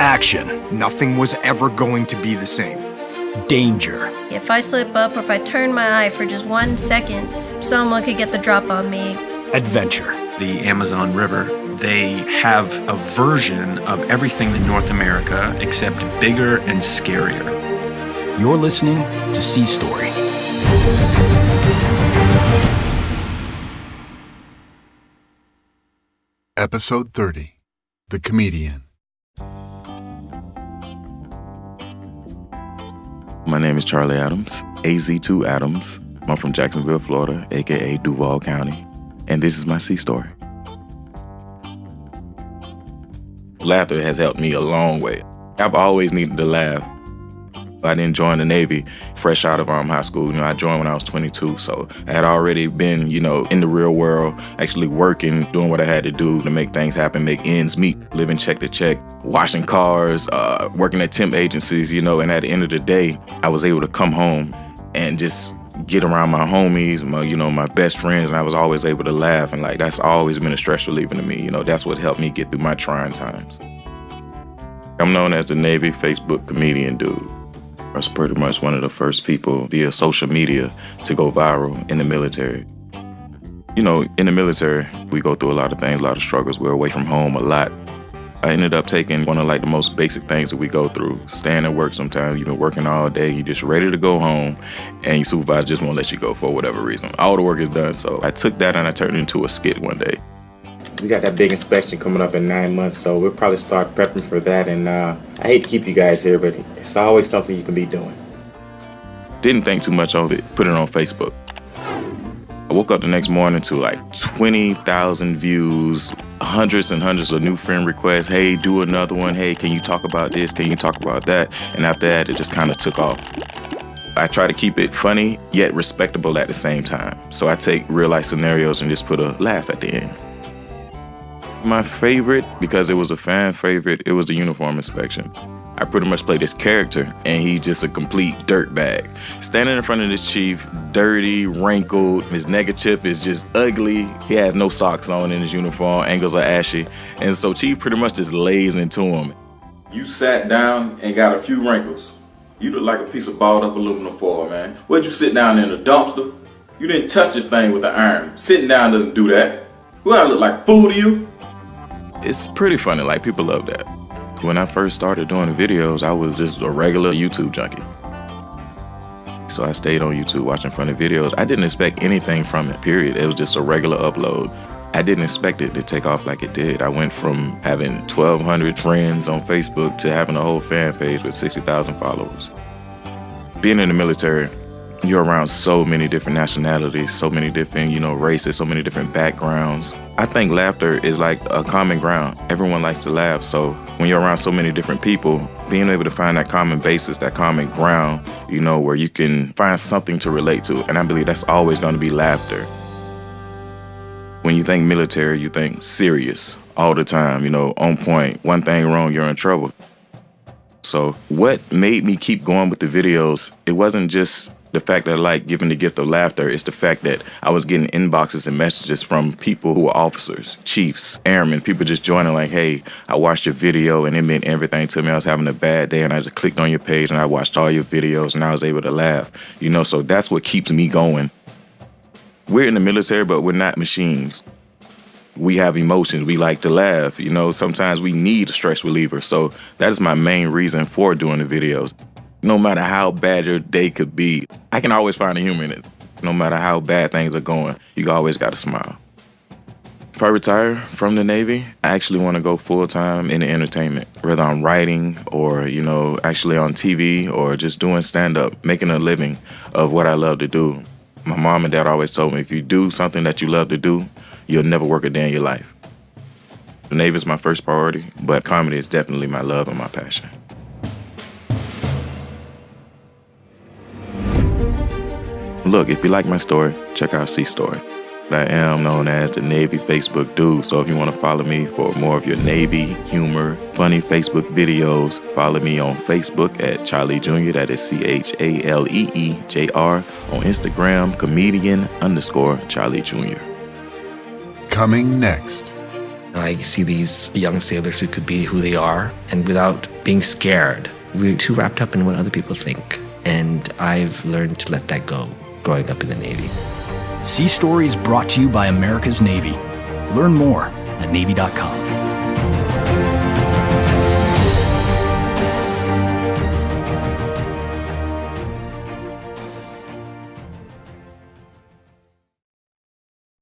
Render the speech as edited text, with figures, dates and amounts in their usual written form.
Action. Nothing was ever going to be the same. Danger. If I slip up or if I turn my eye for just 1 second, someone could get the drop on me. Adventure. The Amazon River, they have a version of everything in North America except bigger and scarier. You're listening to Sea Story. Episode 30, The Comedian. My name is Chalee Adams, AZ2 Adams. I'm from Jacksonville, Florida, aka Duval County, and this is my Sea Story. Laughter has helped me a long way. I've always needed to laugh. I didn't join the Navy fresh out of high school. I joined when I was 22, so I had already been, in the real world, actually working, doing what I had to do to make things happen, make ends meet, living check to check, washing cars, working at temp agencies, and at the end of the day, I was able to come home and just get around my homies, my best friends, and I was always able to laugh, and that's always been a stress reliever to me. That's what helped me get through my trying times. I'm known as the Navy Facebook comedian dude. I was pretty much one of the first people via social media to go viral in the military. In the military, we go through a lot of things, a lot of struggles. We're away from home a lot. I ended up taking one of the most basic things that we go through. Staying at work sometimes, you've been working all day, you're just ready to go home, and your supervisor just won't let you go for whatever reason. All the work is done, so I took that and I turned it into a skit one day. We got that big inspection coming up in 9 months, so we'll probably start prepping for that. And I hate to keep you guys here, but it's always something you can be doing. Didn't think too much of it, put it on Facebook. I woke up the next morning to 20,000 views, hundreds and hundreds of new friend requests. Hey, do another one. Hey, can you talk about this? Can you talk about that? And after that, it just kind of took off. I try to keep it funny, yet respectable at the same time. So I take real life scenarios and just put a laugh at the end. My favorite, because it was a fan favorite, it was the uniform inspection. I pretty much play this character, and he's just a complete dirtbag. Standing in front of this chief, dirty, wrinkled, his neckerchief is just ugly. He has no socks on in his uniform, ankles are ashy. And so chief pretty much just lays into him. You sat down and got a few wrinkles. You look like a piece of balled up aluminum foil, man. Where'd you sit down in a dumpster? You didn't touch this thing with an iron. Sitting down doesn't do that. Who I look like a fool to you? It's pretty funny, people love that. When I first started doing the videos, I was just a regular YouTube junkie. So I stayed on YouTube watching funny videos. I didn't expect anything from it, period. It was just a regular upload. I didn't expect it to take off like it did. I went from having 1,200 friends on Facebook to having a whole fan page with 60,000 followers. Being in the military, you're around so many different nationalities, so many different, races, so many different backgrounds. I think laughter is like a common ground. Everyone likes to laugh. So when you're around so many different people, being able to find that common basis, that common ground, where you can find something to relate to. And I believe that's always going to be laughter. When you think military, you think serious all the time, on point. One thing wrong, you're in trouble. So what made me keep going with the videos, it wasn't just the fact that I like giving the gift of laughter, is the fact that I was getting inboxes and messages from people who were officers, chiefs, airmen, people just joining hey, I watched your video and it meant everything to me. I was having a bad day and I just clicked on your page and I watched all your videos and I was able to laugh. So that's what keeps me going. We're in the military, but we're not machines. We have emotions. We like to laugh. Sometimes we need a stress reliever. So that is my main reason for doing the videos. No matter how bad your day could be, I can always find a humor in it. No matter how bad things are going, you always got to smile. If I retire from the Navy, I actually want to go full-time in the entertainment, whether I'm writing or, actually on TV or just doing stand-up, making a living of what I love to do. My mom and dad always told me, if you do something that you love to do, you'll never work a day in your life. The Navy is my first priority, but comedy is definitely my love and my passion. Look, if you like my story, check out Sea Story. I am known as the Navy Facebook dude, so if you want to follow me for more of your Navy humor, funny Facebook videos, follow me on Facebook at Chalee Jr. That is CHALEEJR. On Instagram, comedian_Chalee Jr. Coming next. I see these young sailors who could be who they are, and without being scared. We're too wrapped up in what other people think, and I've learned to let that go growing up in the Navy. Sea Stories brought to you by America's Navy. Learn more at Navy.com.